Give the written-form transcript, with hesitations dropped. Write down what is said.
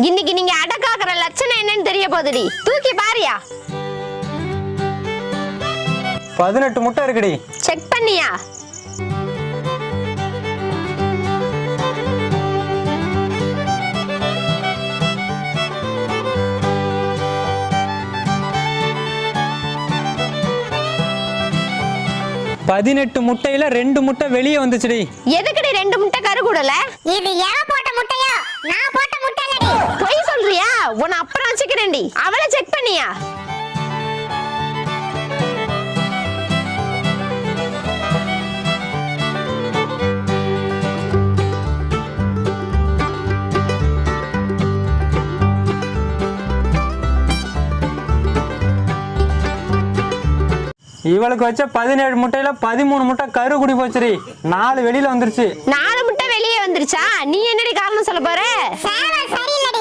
இன்னைக்கு நீங்க அடக்காக்குற லட்சணம் என்னன்னு தெரிய போகுதுடி. தூக்கி பாரியா. 18 முட்டை இருக்குடி. செக் பண்ணியா? முட்டையில 2 முட்டை வெளியே வந்துச்சுடி. எதுக்குடி 2 முட்டை கரு கூடல? இது எவன் போட்ட முட்டையோ? நான் போட்ட முட்டை இல்லடி. பொய் சொல்றியா? உன்னை அப்புறம் வச்சுக்கிறேன்டி. அவளை செக் பண்ணியா? இவளுக்கு வச்ச 17 முட்டையில 13 முட்டை கரு குடி போச்சுடி. 4 வெளியில வந்துருச்சு. 4 முட்டை வெளியே வந்துருச்சா? நீ என்னடி காரணம் சொல்ல போற?